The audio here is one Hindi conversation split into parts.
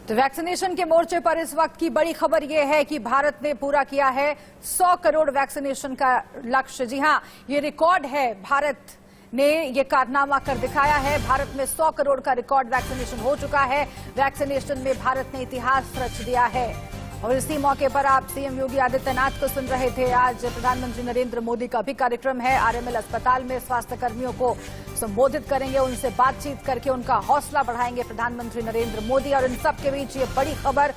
तो वैक्सीनेशन के मोर्चे पर इस वक्त की बड़ी खबर यह है कि भारत ने पूरा किया है 100 करोड़ वैक्सीनेशन का लक्ष्य। जी हां, ये रिकॉर्ड है। भारत ने ये कारनामा कर दिखाया है। भारत में 100 करोड़ का रिकॉर्ड वैक्सीनेशन हो चुका है। वैक्सीनेशन में भारत ने इतिहास रच दिया है। और इसी मौके पर आप सीएम योगी आदित्यनाथ को सुन रहे थे। आज प्रधानमंत्री नरेंद्र मोदी का भी कार्यक्रम है। आरएमएल अस्पताल में स्वास्थ्य कर्मियों को संबोधित करेंगे, उनसे बातचीत करके उनका हौसला बढ़ाएंगे प्रधानमंत्री नरेंद्र मोदी। और इन सब के बीच ये बड़ी खबर,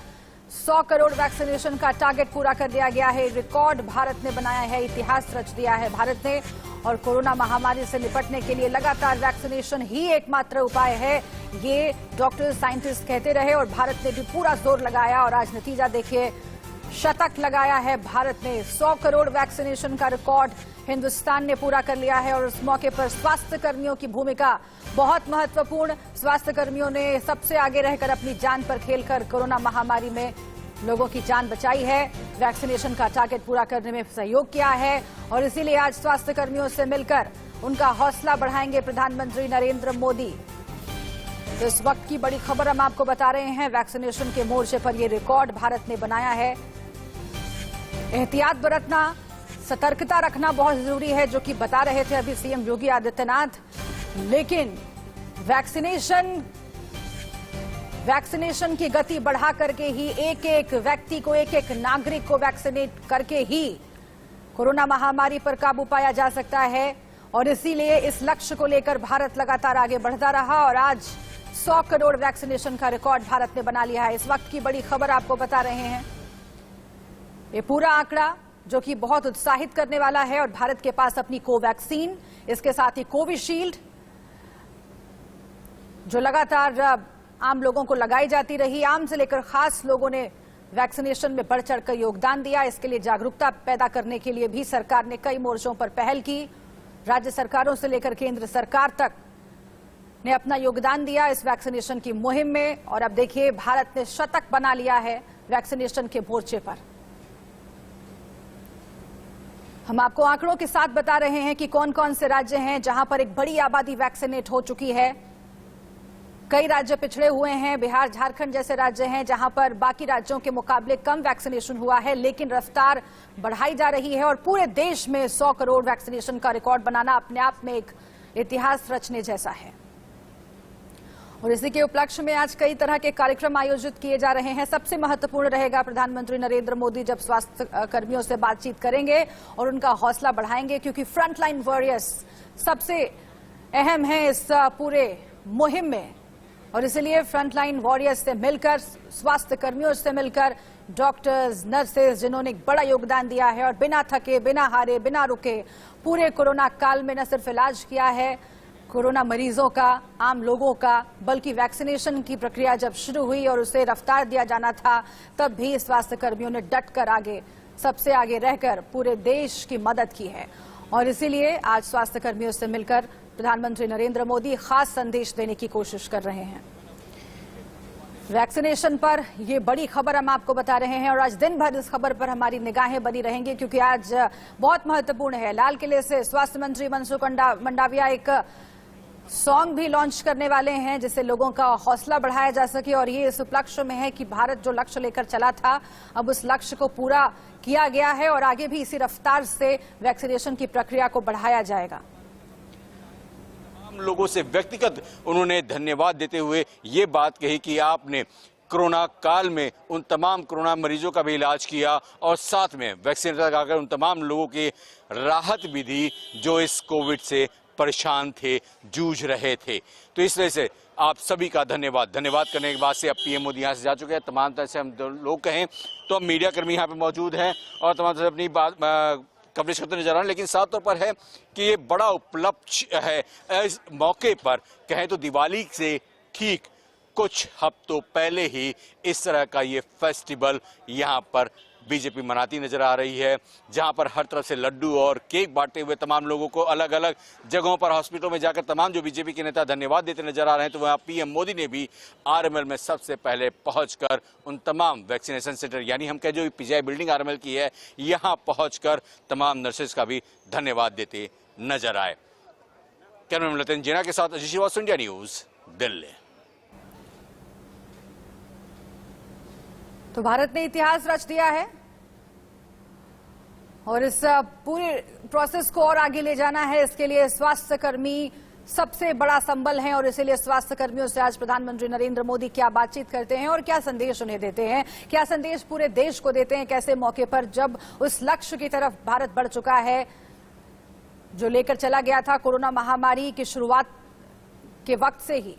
100 करोड़ वैक्सीनेशन का टारगेट पूरा कर दिया गया है। रिकॉर्ड भारत ने बनाया है, इतिहास रच दिया है भारत ने। और कोरोना महामारी से निपटने के लिए लगातार वैक्सीनेशन ही एकमात्र उपाय है, ये डॉक्टर साइंटिस्ट कहते रहे। और भारत ने भी पूरा जोर लगाया और आज नतीजा देखिए, शतक लगाया है भारत ने। 100 करोड़ वैक्सीनेशन का रिकॉर्ड हिंदुस्तान ने पूरा कर लिया है। और उस मौके पर स्वास्थ्य कर्मियों की भूमिका बहुत महत्वपूर्ण। स्वास्थ्य कर्मियों ने सबसे आगे रहकर अपनी जान पर खेलकर कोरोना महामारी में लोगों की जान बचाई है, वैक्सीनेशन का टारगेट पूरा करने में सहयोग किया है। और इसीलिए आज स्वास्थ्य कर्मियों से मिलकर उनका हौसला बढ़ाएंगे प्रधानमंत्री नरेंद्र मोदी। तो इस वक्त की बड़ी खबर हम आपको बता रहे हैं। वैक्सीनेशन के मोर्चे पर यह रिकॉर्ड भारत ने बनाया है। एहतियात बरतना, सतर्कता रखना बहुत जरूरी है, जो कि बता रहे थे अभी सीएम योगी आदित्यनाथ। लेकिन वैक्सीनेशन की गति बढ़ा करके ही, एक एक व्यक्ति को, एक एक नागरिक को वैक्सीनेट करके ही कोरोना महामारी पर काबू पाया जा सकता है। और इसीलिए इस लक्ष्य को लेकर भारत लगातार आगे बढ़ता रहा। और आज 100 करोड़ वैक्सीनेशन का रिकॉर्ड भारत ने बना लिया है। इस वक्त की बड़ी खबर आपको बता रहे हैं। ये पूरा आंकड़ा जो कि बहुत उत्साहित करने वाला है। और भारत के पास अपनी कोवैक्सीन, इसके साथ ही कोविशील्ड, जो लगातार आम लोगों को लगाई जाती रही। आम से लेकर खास लोगों ने वैक्सीनेशन में बढ़ चढ़कर योगदान दिया। इसके लिए जागरूकता पैदा करने के लिए भी सरकार ने कई मोर्चों पर पहल की। राज्य सरकारों से लेकर केंद्र सरकार तक ने अपना योगदान दिया इस वैक्सीनेशन की मुहिम में। और अब देखिए, भारत ने शतक बना लिया है वैक्सीनेशन के मोर्चे पर। हम आपको आंकड़ों के साथ बता रहे हैं कि कौन कौन से राज्य हैं जहां पर एक बड़ी आबादी वैक्सीनेट हो चुकी है। कई राज्य पिछड़े हुए हैं। बिहार, झारखंड जैसे राज्य हैं जहां पर बाकी राज्यों के मुकाबले कम वैक्सीनेशन हुआ है, लेकिन रफ्तार बढ़ाई जा रही है। और पूरे देश में 100 करोड़ वैक्सीनेशन का रिकॉर्ड बनाना अपने आप में एक इतिहास रचने जैसा है। और इसी के उपलक्ष्य में आज कई तरह के कार्यक्रम आयोजित किए जा रहे हैं। सबसे महत्वपूर्ण रहेगा, प्रधानमंत्री नरेंद्र मोदी जब स्वास्थ्य कर्मियों से बातचीत करेंगे और उनका हौसला बढ़ाएंगे, क्योंकि फ्रंटलाइन वॉरियर्स सबसे अहम है इस पूरे मुहिम में। और इसलिए फ्रंटलाइन वॉरियर्स से मिलकर, स्वास्थ्य कर्मियों से मिलकर, डॉक्टर्स, नर्सेज, जिन्होंने एक बड़ा योगदान दिया है और बिना थके, बिना हारे, बिना रुके पूरे कोरोना काल में न सिर्फ इलाज किया है कोरोना मरीजों का, आम लोगों का, बल्कि वैक्सीनेशन की प्रक्रिया जब शुरू हुई और उसे रफ्तार दिया जाना था, तब भी स्वास्थ्य कर्मियों ने डटकर आगे, सबसे आगे रहकर पूरे देश की मदद की है। और इसीलिए आज स्वास्थ्य कर्मियों से मिलकर प्रधानमंत्री नरेंद्र मोदी खास संदेश देने की कोशिश कर रहे हैं। वैक्सीनेशन पर ये बड़ी खबर हम आपको बता रहे हैं। और आज दिन भर इस खबर पर हमारी निगाहें बनी रहेंगी, क्योंकि आज बहुत महत्वपूर्ण है। लाल किले से स्वास्थ्य मंत्री मनसुख मंडाविया एक सॉन्ग भी लॉन्च करने वाले हैं, जिससे लोगों का हौसला बढ़ाया जा सके। और ये इस उपलक्ष्य में है कि भारत जो लक्ष्य लेकर चला था, अब उस लक्ष्य को पूरा किया गया है और आगे भी इसी रफ्तार से वैक्सीनेशन की प्रक्रिया को बढ़ाया जाएगा। लोगों से व्यक्तिगत उन्होंने धन्यवाद देते हुए ये बात कही कि आपने कोरोना काल में उन तमाम कोरोना मरीजों का भी इलाज किया और साथ में वैक्सीन लगाकर उन तमाम लोगों की राहत भी दी जो इस कोविड से परेशान थे, जूझ रहे थे। तो इस वजह से आप सभी का धन्यवाद करने के बाद से अब पीएम मोदी यहाँ से जा चुके हैं। तमाम तरह से हम लोग कहें तो अब मीडिया कर्मी यहाँ पे मौजूद हैं और तमाम तरह से अपनी बात कवरेज करते नजर आ रहे हैं। लेकिन साफ तौर पर है कि ये बड़ा उपलक्ष्य है। इस मौके पर कहें तो दिवाली से ठीक कुछ हफ्तों पहले ही इस तरह का ये फेस्टिवल यहाँ पर बीजेपी मनाती नजर आ रही है, जहां पर हर तरफ से लड्डू और केक बांटते हुए तमाम लोगों को अलग अलग जगहों पर, हॉस्पिटलों में जाकर तमाम जो बीजेपी के नेता धन्यवाद देते नजर आ रहे हैं। तो वहां पीएम मोदी ने भी आरएमएल में सबसे पहले पहुंचकर उन तमाम वैक्सीनेशन सेंटर, यानी हम कह जो पीजीआई बिल्डिंग आरएमएल की है, यहां पहुंचकर तमाम नर्सेज का भी धन्यवाद देते नजर आए। कैमरामैन लतिन जीना के साथ अजीत श्रीवास्तव, इंडिया न्यूज, दिल्ली। तो भारत ने इतिहास रच दिया है और इस पूरे प्रोसेस को और आगे ले जाना है। इसके लिए स्वास्थ्यकर्मी सबसे बड़ा संबल हैं और इसीलिए स्वास्थ्य कर्मियों से आज प्रधानमंत्री नरेंद्र मोदी क्या बातचीत करते हैं और क्या संदेश उन्हें देते हैं, क्या संदेश पूरे देश को देते हैं, कैसे मौके पर जब उस लक्ष्य की तरफ भारत बढ़ चुका है जो लेकर चला गया था कोरोना महामारी की शुरुआत के वक्त से ही,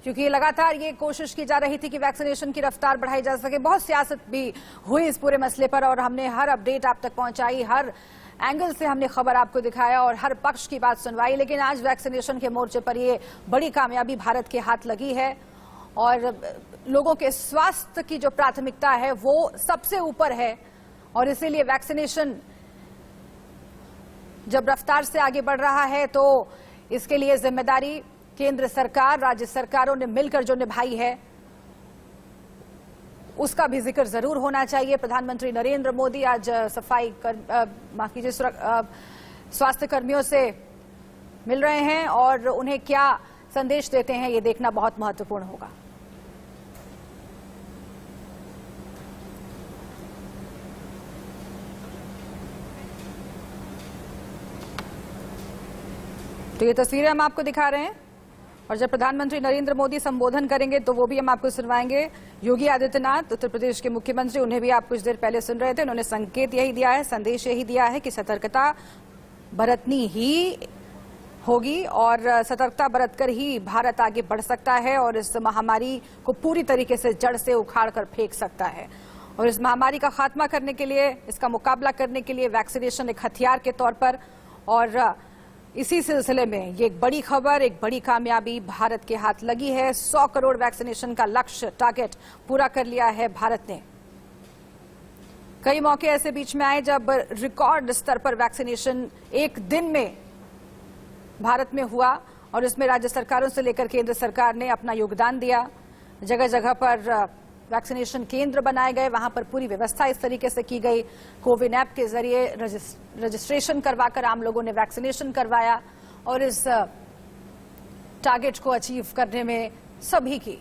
क्योंकि लगातार ये कोशिश की जा रही थी कि वैक्सीनेशन की रफ्तार बढ़ाई जा सके। बहुत सियासत भी हुई इस पूरे मसले पर और हमने हर अपडेट आप तक पहुंचाई, हर एंगल से हमने खबर आपको दिखाया और हर पक्ष की बात सुनवाई। लेकिन आज वैक्सीनेशन के मोर्चे पर ये बड़ी कामयाबी भारत के हाथ लगी है और लोगों के स्वास्थ्य की जो प्राथमिकता है वो सबसे ऊपर है और इसीलिए वैक्सीनेशन जब रफ्तार से आगे बढ़ रहा है तो इसके लिए जिम्मेदारी केंद्र सरकार, राज्य सरकारों ने मिलकर जो निभाई है उसका भी जिक्र जरूर होना चाहिए। प्रधानमंत्री नरेंद्र मोदी आज स्वास्थ्य कर्मियों से मिल रहे हैं और उन्हें क्या संदेश देते हैं ये देखना बहुत महत्वपूर्ण होगा। तो ये तस्वीरें हम आपको दिखा रहे हैं और जब प्रधानमंत्री नरेंद्र मोदी संबोधन करेंगे तो वो भी हम आपको सुनवाएंगे। योगी आदित्यनाथ उत्तर प्रदेश के मुख्यमंत्री, उन्हें भी आप कुछ देर पहले सुन रहे थे। उन्होंने संकेत यही दिया है, संदेश यही दिया है कि सतर्कता बरतनी ही होगी और सतर्कता बरतकर ही भारत आगे बढ़ सकता है और इस महामारी को पूरी तरीके से जड़ से उखाड़ कर फेंक सकता है। और इस महामारी का खात्मा करने के लिए, इसका मुकाबला करने के लिए वैक्सीनेशन एक हथियार के तौर पर, और इसी सिलसिले में ये एक बड़ी खबर, एक बड़ी कामयाबी भारत के हाथ लगी है। 100 करोड़ वैक्सीनेशन का लक्ष्य, टारगेट पूरा कर लिया है भारत ने। कई मौके ऐसे बीच में आए जब रिकॉर्ड स्तर पर वैक्सीनेशन एक दिन में भारत में हुआ और इसमें राज्य सरकारों से लेकर केंद्र सरकार ने अपना योगदान दिया। जगह जगह पर वैक्सीनेशन केंद्र बनाए गए, वहां पर पूरी व्यवस्था इस तरीके से की गई। कोविन ऐप के जरिए रजिस्ट्रेशन करवाकर आम लोगों ने वैक्सीनेशन करवाया और इस टारगेट को अचीव करने में सभी की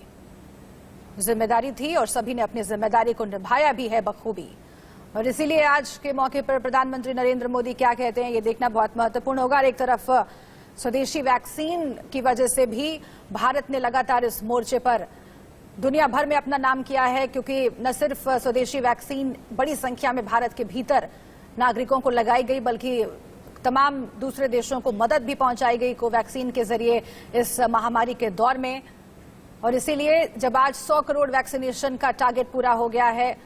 जिम्मेदारी थी और सभी ने अपनी जिम्मेदारी को निभाया भी है बखूबी। और इसीलिए आज के मौके पर प्रधानमंत्री नरेंद्र मोदी क्या कहते हैं ये देखना बहुत महत्वपूर्ण होगा। और एक तरफ स्वदेशी वैक्सीन की वजह से भी भारत ने लगातार इस मोर्चे पर दुनिया भर में अपना नाम किया है, क्योंकि न सिर्फ स्वदेशी वैक्सीन बड़ी संख्या में भारत के भीतर नागरिकों को लगाई गई बल्कि तमाम दूसरे देशों को मदद भी पहुंचाई गई कोवैक्सीन के जरिए इस महामारी के दौर में। और इसीलिए जब आज 100 करोड़ वैक्सीनेशन का टारगेट पूरा हो गया है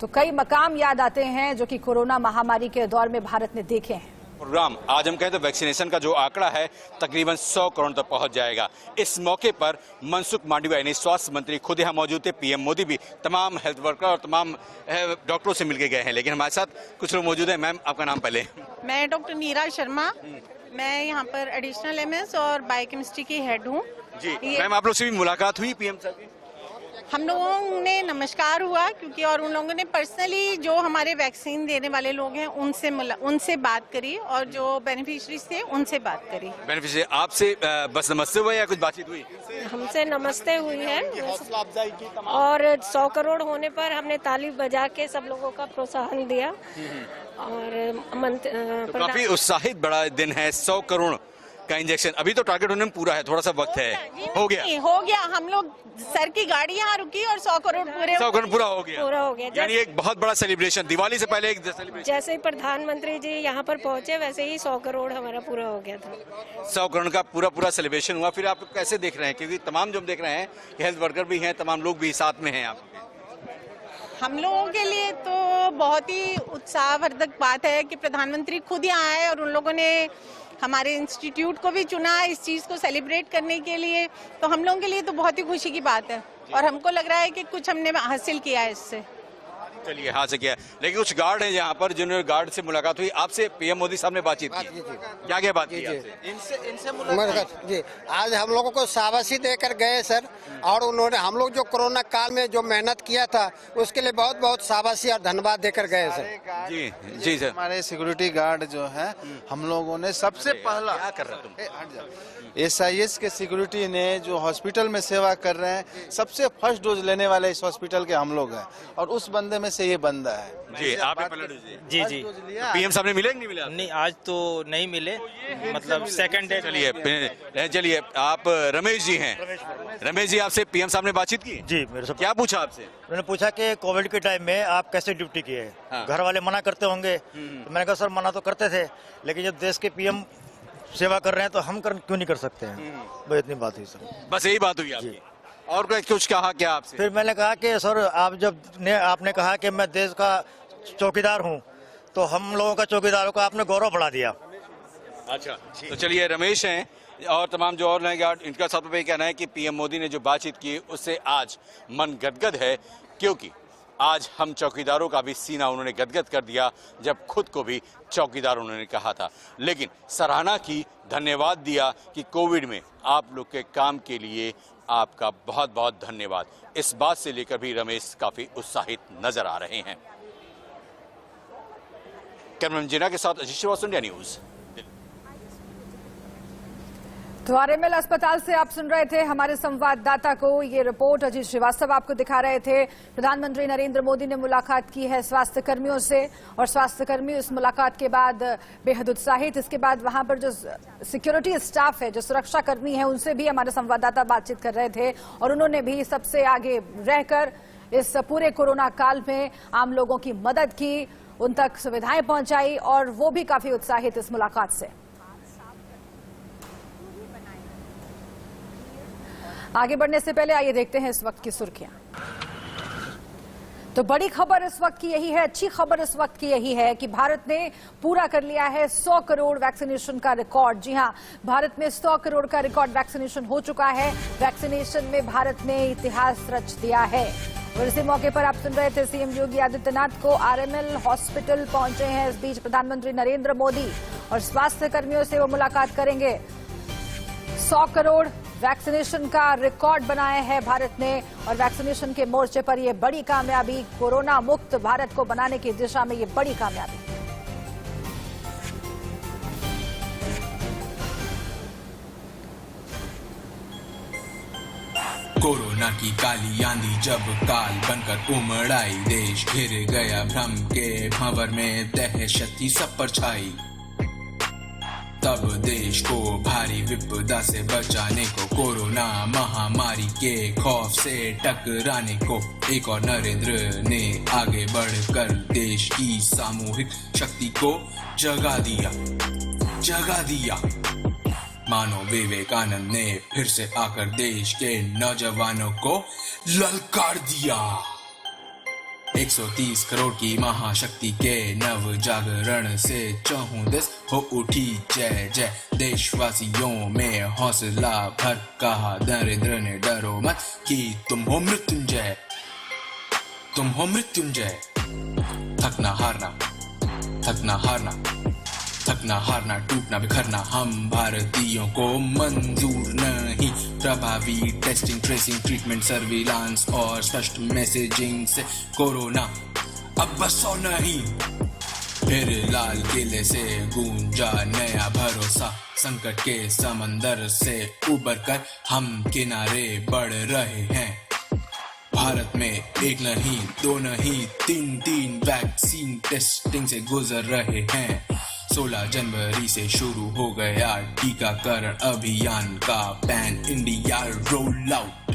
तो कई मकाम याद आते हैं जो कि कोरोना महामारी के दौर में भारत ने देखे हैं। प्रोग्राम आज हम कहें तो वैक्सीनेशन का जो आंकड़ा है तकरीबन 100 करोड़ तक पहुंच जाएगा। इस मौके पर मनसुख मांडविया यानी स्वास्थ्य मंत्री खुद यहाँ मौजूद थे, पीएम मोदी भी तमाम हेल्थ वर्कर और तमाम डॉक्टरों से मिलकर गए हैं। लेकिन हमारे साथ कुछ लोग मौजूद हैं। मैम, आपका नाम पहले? मैं डॉक्टर नीरा शर्मा, मैं यहाँ पर एडिशनल एमएस और बायोकेमिस्ट्री की हेड हूँ। जी मैम, आप लोग से भी मुलाकात हुई पीएम साहब की? हम लोगों ने नमस्कार हुआ क्योंकि और उन लोगों ने पर्सनली जो हमारे वैक्सीन देने वाले लोग हैं उनसे बात करी और जो बेनिफिशरीज थे उनसे बात करी। बेनिफिशरी आपसे बस नमस्ते हुआ या कुछ बातचीत हुई? हमसे नमस्ते हुई है और 100 करोड़ होने पर हमने ताली बजा के सब लोगों का प्रोत्साहन दिया और तो काफी उत्साहित बड़ा दिन है। 100 करोड़ का इंजेक्शन, अभी तो टारगेट होने में पूरा है, थोड़ा सा वक्त है। हो गया हम लोग सर की गाड़ी यहाँ रुकी और 100 करोड़ पूरा हो गया। यानी एक बहुत बड़ा सेलिब्रेशन, दिवाली से पहले एक सेलिब्रेशन। जैसे ही प्रधानमंत्री जी यहाँ पर पहुँचे वैसे ही 100 करोड़ हमारा पूरा हो गया था। 100 करोड़ का पूरा सेलिब्रेशन हुआ। फिर आप कैसे देख रहे हैं, क्योंकि तमाम जो हम देख रहे हैं हेल्थ वर्कर भी हैं, तमाम लोग भी साथ में हैं आपके? हम लोगों के लिए तो बहुत ही उत्साहवर्धक बात है कि प्रधानमंत्री खुद यहाँ आए और उन लोगों ने हमारे इंस्टीट्यूट को भी चुना इस चीज़ को सेलिब्रेट करने के लिए। तो हम लोगों के लिए तो बहुत ही खुशी की बात है और हमको लग रहा है कि कुछ हमने हासिल किया है इससे। चलिए हाथ से किया, लेकिन कुछ गार्ड हैं यहाँ पर जिन्होंने गार्ड से मुलाकात हुई। आपसे पीएम मोदी साहब ने बातचीत की, क्या क्या बात की आपसे? इनसे मुलाकात जी, आज हम लोगों को शाबाशी देकर गए सर, और उन्होंने हम लोग जो कोरोना काल में जो मेहनत किया था उसके लिए बहुत बहुत शाबाशी और धन्यवाद देकर गए सर। जी जी सर। हमारे सिक्योरिटी गार्ड जो है, हम लोगों ने सबसे पहला क्या कर रहा तुम? SIS के सिक्योरिटी ने जो हॉस्पिटल में सेवा कर रहे हैं, सबसे फर्स्ट डोज लेने वाले इस हॉस्पिटल के हम लोग हैं, और उस बंदे में से ये बंदा है। जी आपने पहले डोज लिया? जी तो पीएम साहब ने मिले कि नहीं मिले? नहीं, आज तो नहीं मिले, मतलब सेकंड डे। चलिए आप रमेश जी हैं। रमेश जी, आपसे पीएम साहब ने बातचीत की? जी, मेरे से क्या पूछा आपसे? उन्होंने पूछा कि कोविड के टाइम में आप कैसे ड्यूटी किए। हाँ। घर वाले मना करते होंगे, तो मैंने कहा सर मना तो करते थे, लेकिन जब देश के पीएम सेवा कर रहे हैं तो हम क्यों नहीं कर सकते हैं। बस इतनी बात हुई सर। बस यही बात हुई आपकी? और कुछ कहा क्या आपसे? फिर मैंने कहा कि सर आप आपने कहा कि मैं देश का चौकीदार हूँ, तो हम लोगों का चौकीदारों का आपने गौरव बढ़ा दिया। अच्छा, तो चलिए रमेश हैं और तमाम जो और गार्ड, इनका सबसे ये कहना है कि पीएम मोदी ने जो बातचीत की उससे आज मन गदगद है, क्योंकि आज हम चौकीदारों का भी सीना उन्होंने गदगद कर दिया जब खुद को भी चौकीदार उन्होंने कहा था। लेकिन सराहना की, धन्यवाद दिया कि कोविड में आप लोग के काम के लिए आपका बहुत बहुत धन्यवाद। इस बात से लेकर भी रमेश काफी उत्साहित नजर आ रहे हैं। कैमरामैन जिना के साथ अजीत श्रीवास्तव, इंडिया न्यूज। तो आरएमएल अस्पताल से आप सुन रहे थे हमारे संवाददाता को ये रिपोर्ट। अजीत श्रीवास्तव आपको दिखा रहे थे। प्रधानमंत्री नरेंद्र मोदी ने मुलाकात की है स्वास्थ्य कर्मियों से, और स्वास्थ्य कर्मी उस मुलाकात के बाद बेहद उत्साहित। इसके बाद वहां पर जो सिक्योरिटी स्टाफ है, जो सुरक्षा कर्मी है, उनसे भी हमारे संवाददाता बातचीत कर रहे थे, और उन्होंने भी सबसे आगे रहकर इस पूरे कोरोना काल में आम लोगों की मदद की, उन तक सुविधाएं पहुंचाई, और वो भी काफी उत्साहित इस मुलाकात से। आगे बढ़ने से पहले आइए देखते हैं इस वक्त की सुर्खियां। तो बड़ी खबर इस वक्त की यही है, अच्छी खबर इस वक्त की यही है कि भारत ने पूरा कर लिया है 100 करोड़ वैक्सीनेशन का रिकॉर्ड। जी हां, भारत में 100 करोड़ का रिकॉर्ड वैक्सीनेशन हो चुका है। वैक्सीनेशन में भारत ने इतिहास रच दिया है। और इसी मौके पर आप सुन रहे थे सीएम योगी आदित्यनाथ को आरएमएल हॉस्पिटल पहुंचे हैं। इस बीच प्रधानमंत्री नरेंद्र मोदी और स्वास्थ्य कर्मियों से वो मुलाकात करेंगे। 100 करोड़ वैक्सीनेशन का रिकॉर्ड बनाया है भारत ने, और वैक्सीनेशन के मोर्चे पर यह बड़ी कामयाबी, कोरोना मुक्त भारत को बनाने की दिशा में यह बड़ी कामयाबी। कोरोना की काली आंधी जब काल बनकर उमड़ आई, देश घिर गया भ्रम के भंवर में, दहशत की सब पर छाई। तब देश को भारी विपदा से बचाने को, कोरोना महामारी के खौफ से टकराने को, एक और नरेंद्र ने आगे बढ़कर देश की सामूहिक शक्ति को जगा दिया। मानो विवेकानंद ने फिर से आकर देश के नौजवानों को ललकार दिया। 130 करोड़ की महाशक्ति के नव जागरण से चहुंदस हो उठी जय जय। देशवासियों में हौसला भर कहा नरेंद्र ने, डरो मत कि तुम हो मृत्युंजय। थकना हारना टूटना बिखरना हम भारतीयों को मंजूर नहीं। प्रभावी टेस्टिंग, ट्रेसिंग, ट्रीटमेंट, सर्विलांस और स्पष्ट मैसेजिंग से कोरोना अब बस और नहीं। फिर लाल किले से गूंजा नया भरोसा, संकट के समंदर से उबर कर हम किनारे बढ़ रहे हैं। भारत में एक नहीं, दो नहीं, तीन वैक्सीन टेस्टिंग से गुजर रहे हैं। 16 जनवरी से शुरू हो गया टीकाकरण अभियान का pan India roll out.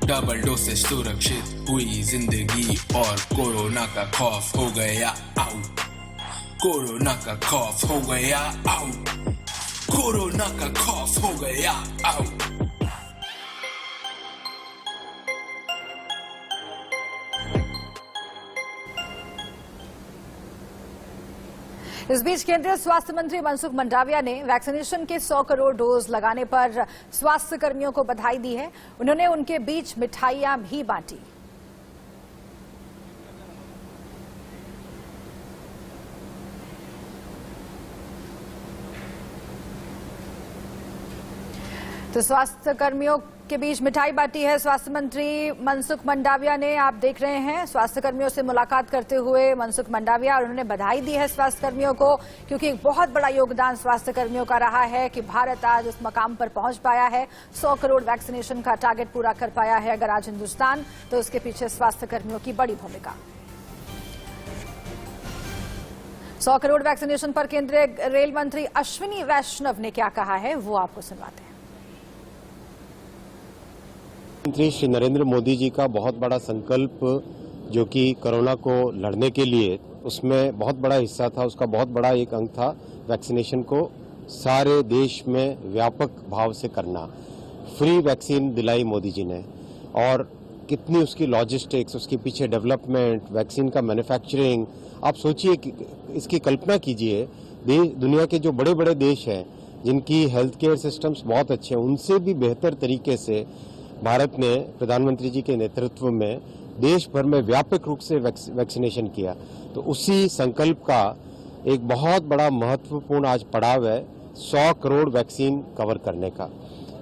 Double dose से सुरक्षित हुई जिंदगी और कोरोना का खौफ हो गया आउट। इस बीच केंद्रीय स्वास्थ्य मंत्री मनसुख मंडाविया ने वैक्सीनेशन के 100 करोड़ डोज लगाने पर स्वास्थ्य कर्मियों को बधाई दी है। उन्होंने उनके बीच मिठाइयां भी बांटी। तो स्वास्थ्य कर्मियों के बीच मिठाई बांटी है स्वास्थ्य मंत्री मनसुख मंडाविया ने। आप देख रहे हैं स्वास्थ्य कर्मियों से मुलाकात करते हुए मनसुख मंडाविया, और उन्होंने बधाई दी है स्वास्थ्य कर्मियों को, क्योंकि एक बहुत बड़ा योगदान स्वास्थ्य कर्मियों का रहा है कि भारत आज उस मकाम पर पहुंच पाया है। 100 करोड़ वैक्सीनेशन का टारगेट पूरा कर पाया है अगर आज हिंदुस्तान, तो उसके पीछे स्वास्थ्य कर्मियों की बड़ी भूमिका। 100 करोड़ वैक्सीनेशन पर केंद्रीय रेल मंत्री अश्विनी वैष्णव ने क्या कहा है, वो आपको सुनवाते हैं। प्रधानमंत्री श्री नरेंद्र मोदी जी का बहुत बड़ा संकल्प जो कि कोरोना को लड़ने के लिए, उसमें बहुत बड़ा हिस्सा था, उसका बहुत बड़ा एक अंग था वैक्सीनेशन को सारे देश में व्यापक भाव से करना। फ्री वैक्सीन दिलाई मोदी जी ने, और कितनी उसकी लॉजिस्टिक्स, उसके पीछे डेवलपमेंट, वैक्सीन का मैन्युफैक्चरिंग, आप सोचिए कि इसकी कल्पना कीजिए, दुनिया के जो बड़े बड़े देश हैं जिनकी हेल्थ केयर सिस्टम्स बहुत अच्छे हैं, उनसे भी बेहतर तरीके से भारत ने प्रधानमंत्री जी के नेतृत्व में देश भर में व्यापक रूप से वैक्सीनेशन किया। तो उसी संकल्प का एक बहुत बड़ा महत्वपूर्ण आज पड़ाव है 100 करोड़ वैक्सीन कवर करने का।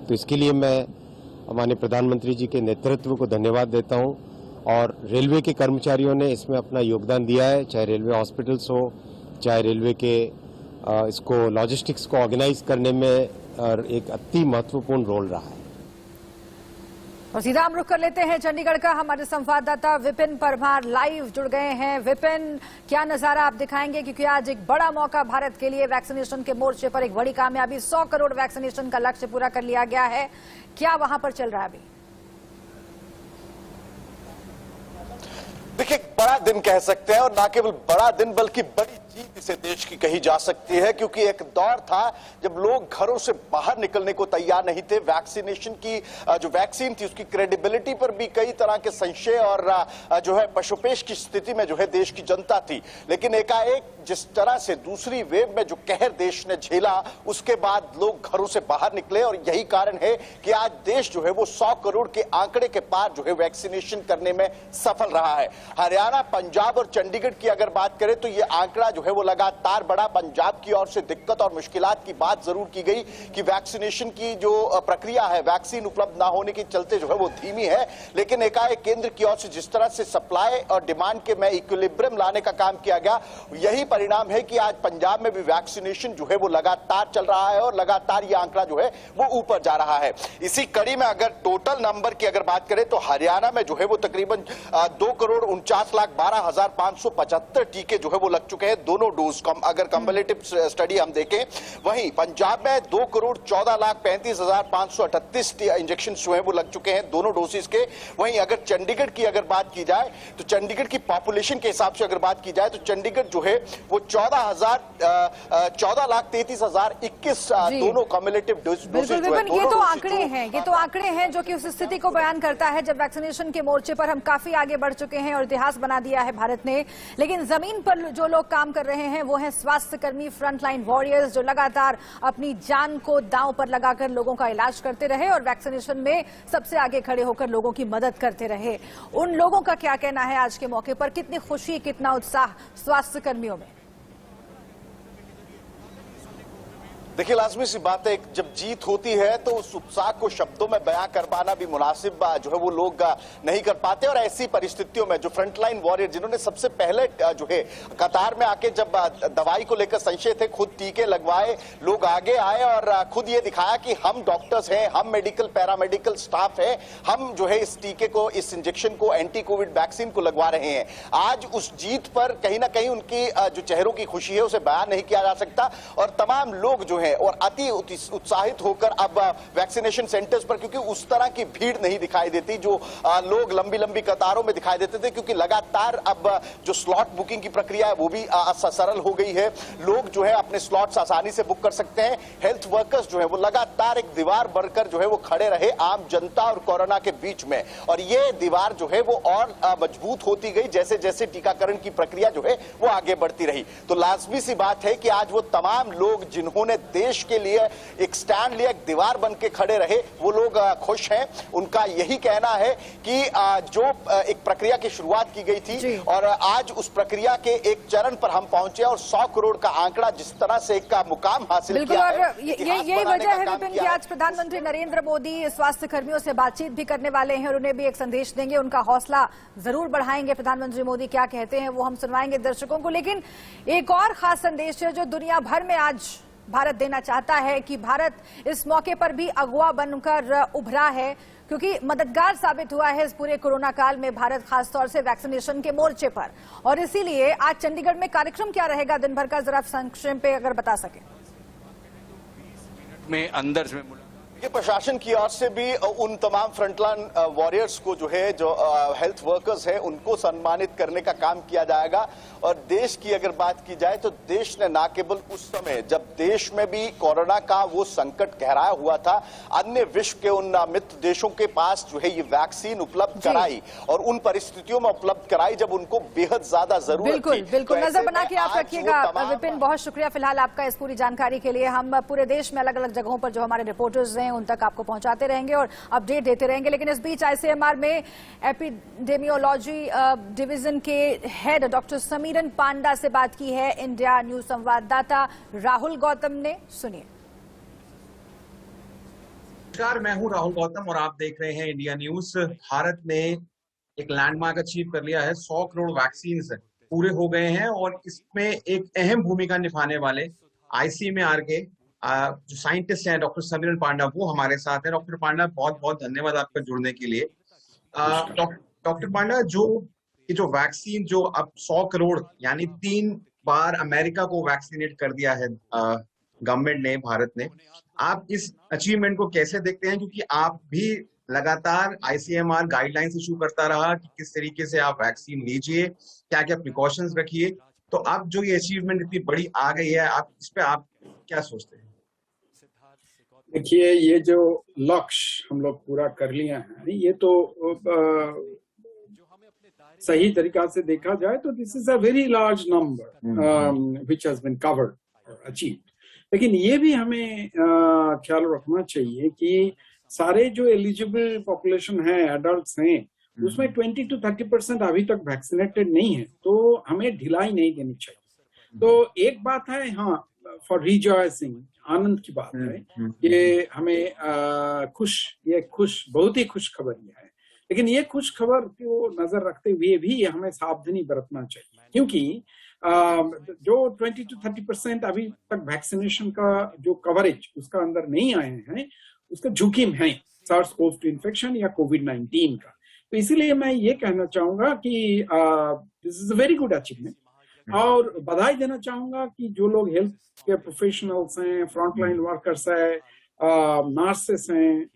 तो इसके लिए मैं हमारे प्रधानमंत्री जी के नेतृत्व को धन्यवाद देता हूं, और रेलवे के कर्मचारियों ने इसमें अपना योगदान दिया है, चाहे रेलवे हॉस्पिटल्स हो, चाहे रेलवे के इसको लॉजिस्टिक्स को ऑर्गेनाइज करने में एक अति महत्वपूर्ण रोल रहा है। और सीधा हम रुख कर लेते हैं चंडीगढ़ का। हमारे संवाददाता विपिन परमार लाइव जुड़ गए हैं। विपिन, क्या नजारा आप दिखाएंगे, क्योंकि आज एक बड़ा मौका भारत के लिए, वैक्सीनेशन के मोर्चे पर एक बड़ी कामयाबी, 100 करोड़ वैक्सीनेशन का लक्ष्य पूरा कर लिया गया है। क्या वहां पर चल रहा है अभी? देखिए, बड़ा दिन कह सकते हैं, और ना केवल बड़ा दिन बल्कि बड़ी जीत इसे देश की कही जा सकती है, क्योंकि एक दौर था जब लोग घरों से बाहर निकलने को तैयार नहीं थे। वैक्सीनेशन की जो वैक्सीन थी उसकी क्रेडिबिलिटी पर भी कई तरह के संशय और जो है पशुपेश की स्थिति में जो है देश की जनता थी। लेकिन एकाएक जिस तरह से दूसरी वेव में जो कहर देश ने झेला, उसके बाद लोग घरों से बाहर निकले, और यही कारण है कि आज देश जो है वो 100 करोड़ के आंकड़े के पार जो है वैक्सीनेशन करने में सफल रहा है। हरियाणा, पंजाब और चंडीगढ़ की अगर बात करें तो ये आंकड़ा जो है वो लगातार बढ़ा। पंजाब की ओर से दिक्कत और मुश्किलात की बात जरूर की गई कि वैक्सीनेशन की जो प्रक्रिया है, वैक्सीन उपलब्ध ना होने के चलते जो है वो धीमी है, लेकिन एकाएक केंद्र की ओर से जिस तरह से सप्लाई और डिमांड के में इक्विलिब्रियम लाने का काम किया गया, यही परिणाम है कि आज पंजाब में भी वैक्सीनेशन जो है वो लगातार चल रहा है, और लगातार ये आंकड़ा जो है वो ऊपर जा रहा है। इसी कड़ी में अगर टोटल नंबर की अगर बात करें तो हरियाणा में जो है वो तकरीबन 2,49,12,575 टीके जो है वो लग चुके हैं, दोनों डोज। अगर कंपैरेटिव स्टडी हम देखें, वहीं पंजाब में 2,14,35,538 इंजेक्शन जो है वो लग चुके हैं, दोनों डोसेज के। वहीं अगर चंडीगढ़ की अगर बात की जाए तो चंडीगढ़ की पॉपुलेशन के हिसाब से अगर बात की जाए तो चंडीगढ़ जो है वो 14,33,021 दोनों कम्युलेटिव डोज। बिल्कुल, ये तो आंकड़े हैं जो कि उस स्थिति को बयान करता है जब वैक्सीनेशन के मोर्चे पर हम काफी आगे बढ़ चुके हैं और इतिहास बना दिया है भारत ने। लेकिन जमीन पर जो लोग काम कर रहे हैं वो हैं स्वास्थ्य कर्मी, फ्रंटलाइन वॉरियर्स, जो लगातार अपनी जान को दांव पर लगाकर लोगों का इलाज करते रहे और वैक्सीनेशन में सबसे आगे खड़े होकर लोगों की मदद करते रहे। उन लोगों का क्या कहना है आज के मौके पर, कितनी खुशी, कितना उत्साह स्वास्थ्य कर्मियों में? देखिए, लाजमी सी बात है, जब जीत होती है तो उस उत्साह को शब्दों में बयां कर पाना भी मुनासिब जो है वो लोग नहीं कर पाते। और ऐसी परिस्थितियों में जो फ्रंटलाइन वॉरियर, जिन्होंने सबसे पहले जो है कतार में आके जब दवाई को लेकर संशय थे, खुद टीके लगवाए, लोग आगे आए और खुद ये दिखाया कि हम डॉक्टर्स हैं, हम मेडिकल पैरामेडिकल स्टाफ है, हम जो है इस टीके को, इस इंजेक्शन को, एंटी कोविड वैक्सीन को लगवा रहे हैं। आज उस जीत पर कहीं ना कहीं उनकी जो चेहरों की खुशी है उसे बयान नहीं किया जा सकता, और तमाम लोग जो है और अति उत्साहित होकर अब वैक्सीनेशन सेंटर्स पर, क्योंकि उस तरह की भीड़ नहीं दिखाई देती जो लोग लंबी लंबी कतारों में दिखाई देते थे, क्योंकि लगातार अब जो स्लॉट बुकिंग की प्रक्रिया है वो भी सरल हो गई है। लोग जो है अपने स्लॉट्स आसानी से बुक कर सकते हैं। हेल्थ वर्कर्स जो है वो लगातार एक दीवार बनकर जो है वो खड़े रहे आम जनता और कोरोना के बीच में, और ये दीवार जो है वो और मजबूत होती गई जैसे जैसे टीकाकरण की प्रक्रिया जो है वो आगे बढ़ती रही। तो लाजमी सी बात है कि आज वो तमाम लोग जिन्होंने देश के लिए एक स्टैंड लिया, एक दीवार बन के खड़े रहे, वो लोग खुश हैं। उनका यही कहना है कि जो एक प्रक्रिया की शुरुआत की गई थी और आज उस प्रक्रिया के एक चरण पर हम पहुंचे और 100 करोड़ का आंकड़ा जिस तरह से एक मुकाम हासिल बिल्कुल, किया और है, यही वजह है विपिन कि आज प्रधानमंत्री नरेंद्र मोदी स्वास्थ्य कर्मियों से बातचीत भी करने वाले हैं और उन्हें भी एक संदेश देंगे, उनका हौसला जरूर बढ़ाएंगे। प्रधानमंत्री मोदी क्या कहते हैं वो हम सुनवाएंगे दर्शकों को, लेकिन एक और खास संदेश है जो दुनिया भर में आज भारत देना चाहता है कि भारत इस मौके पर भी अगुवा बनकर उभरा है, क्योंकि मददगार साबित हुआ है इस पूरे कोरोना काल में भारत, खासतौर से वैक्सीनेशन के मोर्चे पर। और इसीलिए आज चंडीगढ़ में कार्यक्रम क्या रहेगा दिन भर का, जरा संक्षेप में अगर बता सके। में अंदर में ये प्रशासन की ओर से भी उन तमाम फ्रंटलाइन वॉरियर्स को जो है, जो हेल्थ वर्कर्स हैं, उनको सम्मानित करने का काम किया जाएगा। और देश की अगर बात की जाए तो देश ने ना केवल उस समय जब देश में भी कोरोना का वो संकट गहराया हुआ था, अन्य विश्व के उन मित्र देशों के पास जो है ये वैक्सीन उपलब्ध कराई और उन परिस्थितियों में उपलब्ध कराई जब उनको बेहद ज्यादा जरूरत थी। बिल्कुल बिल्कुल, नजर बना के आप रखिएगा विपिन, बहुत शुक्रिया फिलहाल आपका इस पूरी जानकारी के लिए। हम पूरे देश में अलग अलग जगहों पर जो हमारे रिपोर्टर्स हैं उन तक आपको पहुंचाते रहेंगे और अपडेट देते रहेंगे। लेकिन इस बीच आईसीएमआर में एपिडेमियोलॉजी डिवीजन के हेड डॉक्टर समीरन पांडा से बात की है इंडिया न्यूज संवाददाता राहुल गौतम ने, सुनिए। नमस्कार, मैं हूं राहुल गौतम और आप देख रहे हैं इंडिया न्यूज। भारत ने एक लैंडमार्क अचीव कर लिया है, 100 करोड़ वैक्सीन पूरे हो गए हैं और इसमें एक अहम भूमिका निभाने वाले आईसीएमआर के जो साइंटिस्ट हैं डॉक्टर समीरन पांडा, वो हमारे साथ हैं। डॉक्टर पांडा, बहुत बहुत धन्यवाद आपका जुड़ने के लिए। डॉक्टर पांडा, जो वैक्सीन जो अब 100 करोड़ यानी 3 बार अमेरिका को वैक्सीनेट कर दिया है गवर्नमेंट ने, भारत ने, आप इस अचीवमेंट को कैसे देखते हैं? क्योंकि आप भी लगातार आईसीएमआर गाइडलाइंस इशू करता रहा कि किस तरीके से आप वैक्सीन लीजिए, क्या क्या प्रिकॉशंस रखिए, तो अब जो ये अचीवमेंट इतनी बड़ी आ गई है, आप इस पे आप क्या सोचते हैं? देखिए, ये जो लक्ष्य हम लोग पूरा कर लिया है, ये तो सही तरीका से देखा जाए तो this is a very large number which has been covered और अचीव्ड। लेकिन ये भी हमें ख्याल रखना चाहिए कि सारे जो एलिजिबल पॉपुलेशन है, एडल्ट्स हैं, उसमें 20 to 30% अभी तक वैक्सीनेटेड नहीं है, तो हमें ढिलाई नहीं देनी चाहिए। तो एक बात है, हाँ, फॉर रिजॉइसिंग, आनंद की बात है, ये हमें बहुत ही खुश खबर यह है। लेकिन ये खुश खबर को नजर रखते हुए भी हमें सावधानी बरतना चाहिए, क्योंकि जो 20 to 30% अभी तक वैक्सीनेशन का जो कवरेज उसका अंदर नहीं आए हैं, उसका जोखिम है SARS-CoV-2 इन्फेक्शन या कोविड-19 का। तो इसीलिए मैं ये कहना चाहूंगा कि this is a very good achievement और बधाई देना चाहूंगा कि जो लोग हेल्थ के प्रोफेशनल्स हैं, फ्रंटलाइन वर्कर्स हैं, नर्सेस हैं,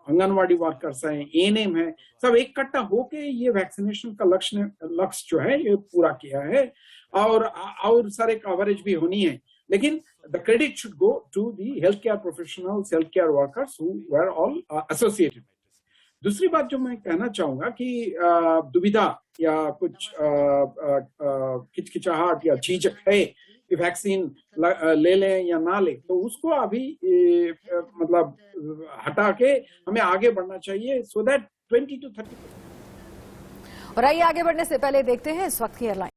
आंगनवाड़ी वर्कर्स हैं, एएनएम है, सब इकट्ठा होके ये वैक्सीनेशन का लक्ष्य जो है ये पूरा किया है और सारे कवरेज भी होनी है। लेकिन the credit should go to the healthcare professionals, healthcare workers who were all associated. दूसरी बात जो मैं कहना चाहूंगा कि दुविधा या कुछ किचकिचाहट या झिझक है कि वैक्सीन ले लें या ना लें, तो उसको अभी मतलब हटा के हमें आगे बढ़ना चाहिए, so that 20 to 30%। और आइए आगे बढ़ने से पहले देखते हैं इस वक्त की हेडलाइन।